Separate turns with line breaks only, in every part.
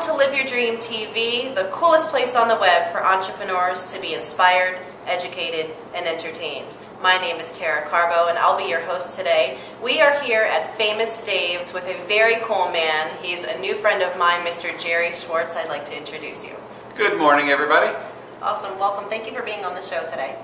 to Live Your Dream TV, the coolest place on the web for entrepreneurs to be inspired, educated, and entertained. My name is Carbo, and I'll be your host today. We are here at Famous Dave's with a very cool man. He's a new friend of mine, Mr. Jerry Schwartz. I'd like to introduce you.
Good morning, everybody.
Awesome. Welcome. Thank you for being on the show today.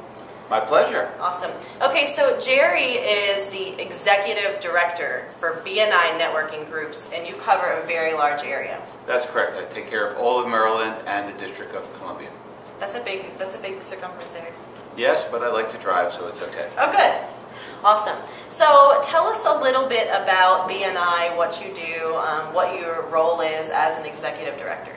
My pleasure.
Awesome. Okay, so Jerry is the executive director for BNI networking groups, and you cover a very large area.
That's correct. I take care of all of Maryland and the District of Columbia.
That's a big circumference area.
Yes, but I like to drive, so it's okay.
Oh, good. Awesome. So tell us a little bit about BNI, what you do, what your role is as an executive director.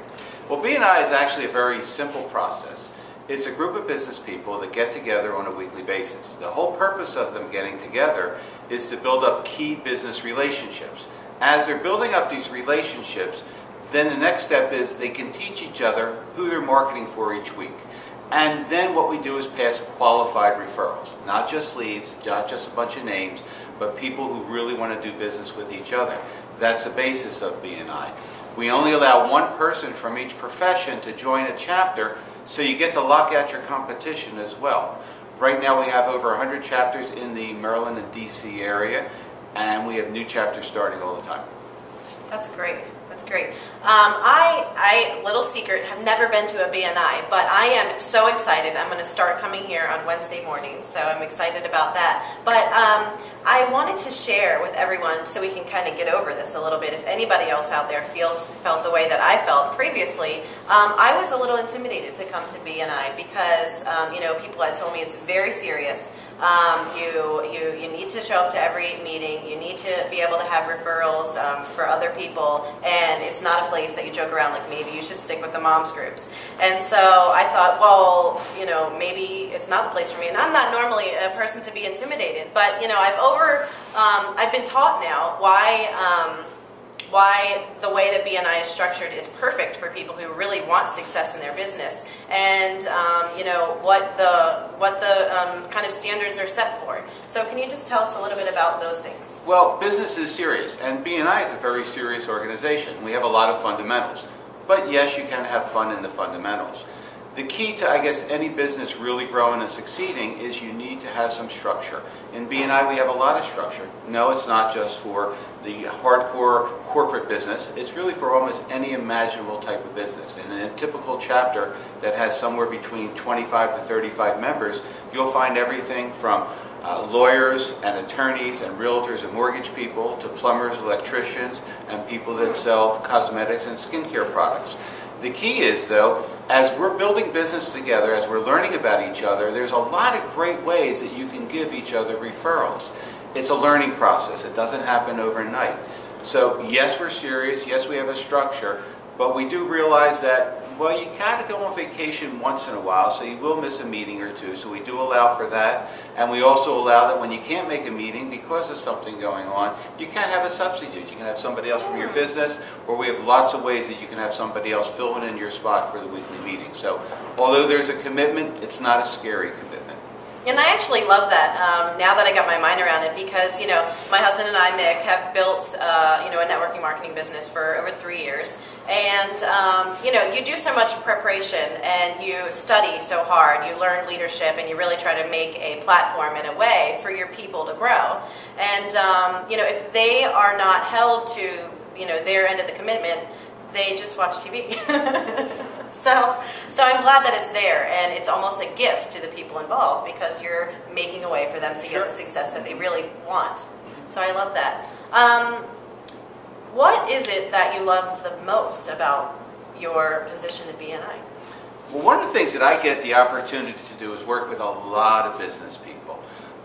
Well, BNI is actually a very simple process. It's a group of business people that get together on a weekly basis. The whole purpose of them getting together is to build up key business relationships. As they're building up these relationships, then the next step is they can teach each other who they're marketing for each week. And then what we do is pass qualified referrals. Not just leads, not just a bunch of names, but people who really want to do business with each other. That's the basis of BNI. We only allow one person from each profession to join a chapter, so you get to lock out your competition as well. Right now we have over 100 chapters in the Maryland and DC area, and we have new chapters starting all the time.
That's great. That's great. Little secret, have never been to a BNI, but I am so excited. I'm going to start coming here on Wednesday mornings, so I'm excited about that. But I wanted to share with everyone so we can kind of get over this a little bit. If anybody else out there felt the way that I felt previously, I was a little intimidated to come to BNI because people had told me it's very serious. You need to show up to every meeting. You need to be able to have referrals for other people, and it's not a place that you joke around like maybe you should stick with the moms groups. And so I thought, well, maybe it's not the place for me. And I'm not normally a person to be intimidated, but I've been taught now why the way that BNI is structured is perfect for people who really want success in their business, and what the kind of standards are set for. So can you just tell us a little bit about those things?
Well, business is serious, and BNI is a very serious organization. We have a lot of fundamentals, but yes, you can have fun in the fundamentals. The key to, I guess, any business really growing and succeeding is you need to have some structure. In BNI, we have a lot of structure. No, it's not just for the hardcore corporate business. It's really for almost any imaginable type of business. In a typical chapter that has somewhere between 25 to 35 members, you'll find everything from lawyers and attorneys and realtors and mortgage people to plumbers, electricians, and people that sell cosmetics and skincare products. The key is, though, as we're building business together, as we're learning about each other, there's a lot of great ways that you can give each other referrals. It's a learning process. It doesn't happen overnight. So yes, we're serious. Yes, we have a structure. But we do realize that, well, you kind of go on vacation once in a while, so you will miss a meeting or two. So we do allow for that. And we also allow that when you can't make a meeting because of something going on, you can have a substitute. You can have somebody else from your business, or we have lots of ways that you can have somebody else filling in your spot for the weekly meeting. So although there's a commitment, it's not a scary commitment.
And I actually love that now that I got my mind around it, because my husband and I, Mick, have built a networking marketing business for over 3 years, and you do so much preparation and you study so hard, you learn leadership, and you really try to make a platform and a way for your people to grow. And if they are not held to their end of the commitment, they just watch TV. So I'm glad that it's there, and it's almost a gift to the people involved because you're making a way for them to get the success that they really want. So I love that. What is it that you love the most about your position at BNI?
Well, one of the things that I get the opportunity to do is work with a lot of business people.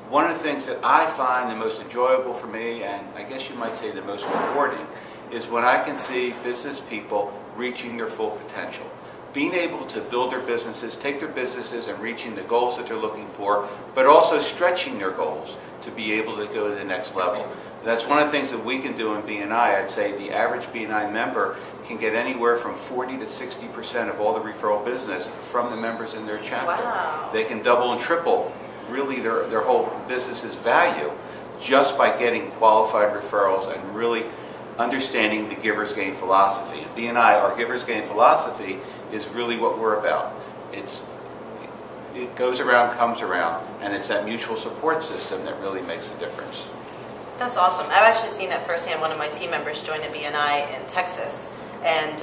One of the things that I find the most enjoyable for me, and I guess you might say the most rewarding, is when I can see business people reaching their full potential. Being able to build their businesses, take their businesses and reaching the goals that they're looking for, but also stretching their goals to be able to go to the next level. That's one of the things that we can do in BNI. I'd say the average BNI member can get anywhere from 40 to 60% of all the referral business from the members in their chapter.
Wow.
They can double and triple really their whole business's value just by getting qualified referrals and really understanding the giver's gain philosophy. At BNI, our giver's gain philosophy is really what we're about. It goes around, comes around, and it's that mutual support system that really makes a difference.
That's awesome. I've actually seen that firsthand. One of my team members joined a BNI in Texas, and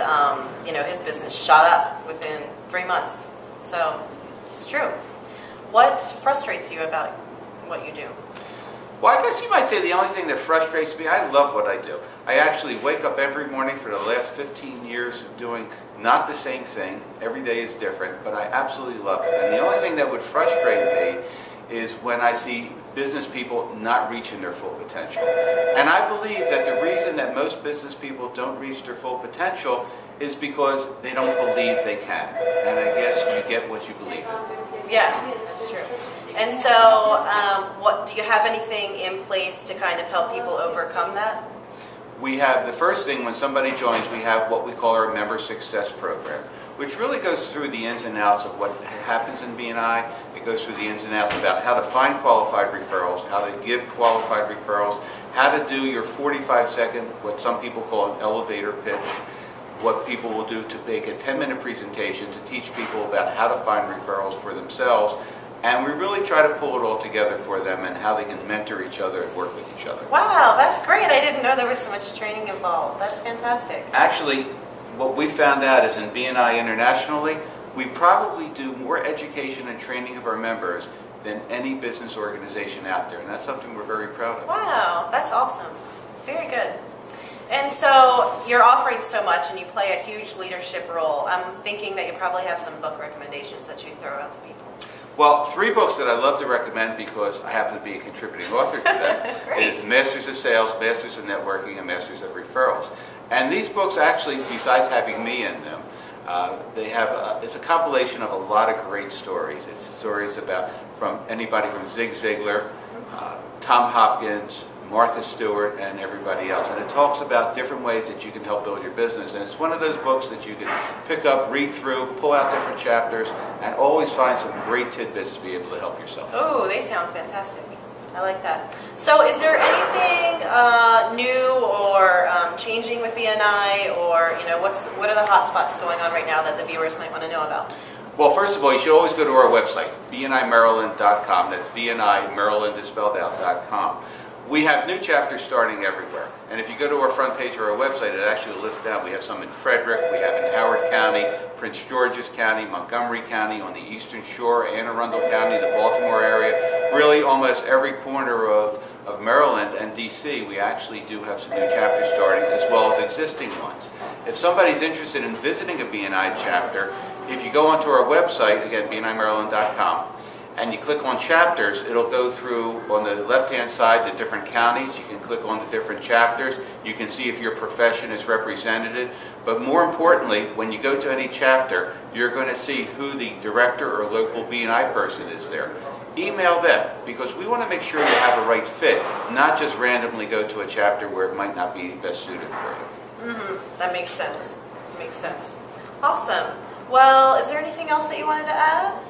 his business shot up within 3 months. So it's true. What frustrates you about what you do?
Well, I guess you might say the only thing that frustrates me, I love what I do. I actually wake up every morning for the last 15 years doing not the same thing. Every day is different, but I absolutely love it. And the only thing that would frustrate me is when I see business people not reaching their full potential. And I believe that the reason that most business people don't reach their full potential is because they don't believe they can. And I guess you get what you believe in.
Yeah, that's true. And so, what do you have anything in place to kind of help people overcome that?
We have the first thing when somebody joins, we have what we call our member success program, which really goes through the ins and outs of what happens in BNI. It goes through the ins and outs about how to find qualified referrals, how to give qualified referrals, how to do your 45-second, what some people call an elevator pitch, what people will do to make a 10-minute presentation to teach people about how to find referrals for themselves. And we really try to pull it all together for them and how they can mentor each other and work with each other.
Wow, that's great. I didn't know there was so much training involved. That's fantastic.
Actually, what we found out is in BNI internationally, we probably do more education and training of our members than any business organization out there. And that's something we're very proud of.
Wow, that's awesome. Very good. And so you're offering so much and you play a huge leadership role. I'm thinking that you probably have some book recommendations that you throw out to people.
Well, 3 books that I love to recommend because I happen to be a contributing author to them is Masters of Sales, Masters of Networking, and Masters of Referrals. And these books actually, besides having me in them, it's a compilation of a lot of great stories. It's stories from anybody from Zig Ziglar, Tom Hopkins, Martha Stewart, and everybody else. And it talks about different ways that you can help build your business. And it's one of those books that you can pick up, read through, pull out different chapters, and always find some great tidbits to be able to help yourself.
Oh, they sound fantastic. I like that. So is there anything new or changing with BNI, or what are the hot spots going on right now that the viewers might want to know about?
Well, first of all, you should always go to our website, bnimaryland.com. That's BNI, Maryland is spelled out, .com. We have new chapters starting everywhere. And if you go to our front page of our website, it actually lists down. We have some in Frederick, we have in Howard County, Prince George's County, Montgomery County, on the Eastern Shore, Anne Arundel County, the Baltimore area, really almost every corner of Maryland and DC. We actually do have some new chapters starting as well as existing ones. If somebody's interested in visiting a BNI chapter, if you go onto our website, again, bnimaryland.com, and you click on chapters, it'll go through on the left-hand side the different counties. You can click on the different chapters. You can see if your profession is represented. But more importantly, when you go to any chapter, you're going to see who the director or local BNI person is there. Email them, because we want to make sure you have a right fit, not just randomly go to a chapter where it might not be best suited for you.
That makes sense. Makes sense. Awesome. Well, is there anything else that you wanted to add?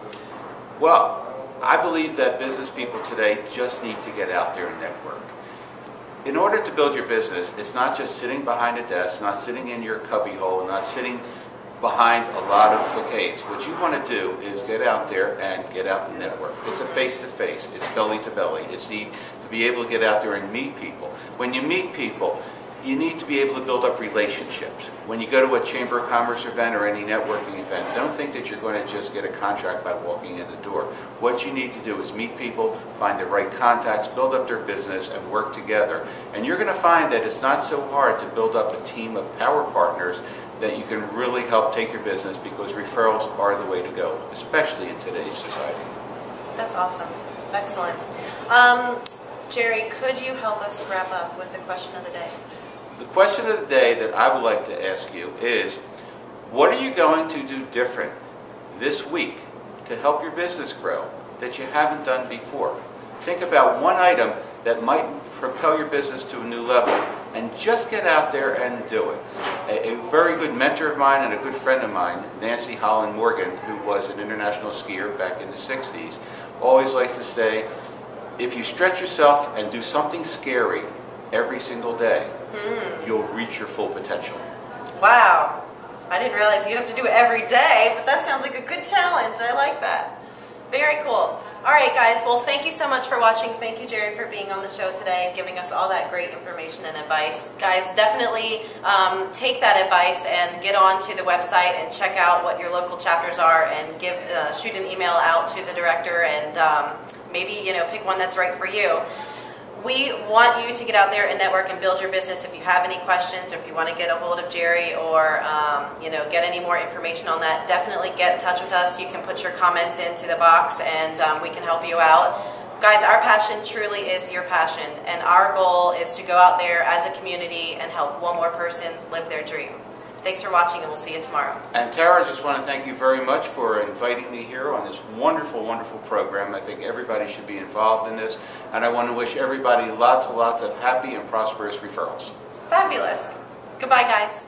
Well, I believe that business people today just need to get out there and network. In order to build your business, it's not just sitting behind a desk, not sitting in your cubbyhole, not sitting behind a lot of facades. What you want to do is get out there and get out and network. It's a face-to-face. It's belly-to-belly. It's to be able to get out there and meet people. When you meet people, you need to be able to build up relationships. When you go to a Chamber of Commerce event or any networking event, don't think that you're going to just get a contract by walking in the door. What you need to do is meet people, find the right contacts, build up their business, and work together. And you're going to find that it's not so hard to build up a team of power partners that you can really help take your business, because referrals are the way to go, especially in today's society.
That's awesome. Excellent. Jerry, could you help us wrap up with the question of the day?
The question of the day that I would like to ask you is, what are you going to do different this week to help your business grow that you haven't done before? Think about one item that might propel your business to a new level, and just get out there and do it. A very good mentor of mine and a good friend of mine, Nancy Holland Morgan, who was an international skier back in the 60s, always likes to say, if you stretch yourself and do something scary, every single day, you'll reach your full potential.
Wow. I didn't realize you'd have to do it every day, but that sounds like a good challenge. I like that. Very cool. All right, guys. Well, thank you so much for watching. Thank you, Jerry, for being on the show today and giving us all that great information and advice. Guys, definitely take that advice and get on to the website and check out what your local chapters are and shoot an email out to the director and maybe, pick one that's right for you. We want you to get out there and network and build your business. If you have any questions or if you want to get a hold of Jerry or get any more information on that, definitely get in touch with us. You can put your comments into the box and we can help you out. Guys, our passion truly is your passion, and our goal is to go out there as a community and help one more person live their dream. Thanks for watching, and we'll see you tomorrow.
And Tara, I just want to thank you very much for inviting me here on this wonderful, wonderful program. I think everybody should be involved in this, and I want to wish everybody lots and lots of happy and prosperous referrals.
Fabulous. Goodbye, guys.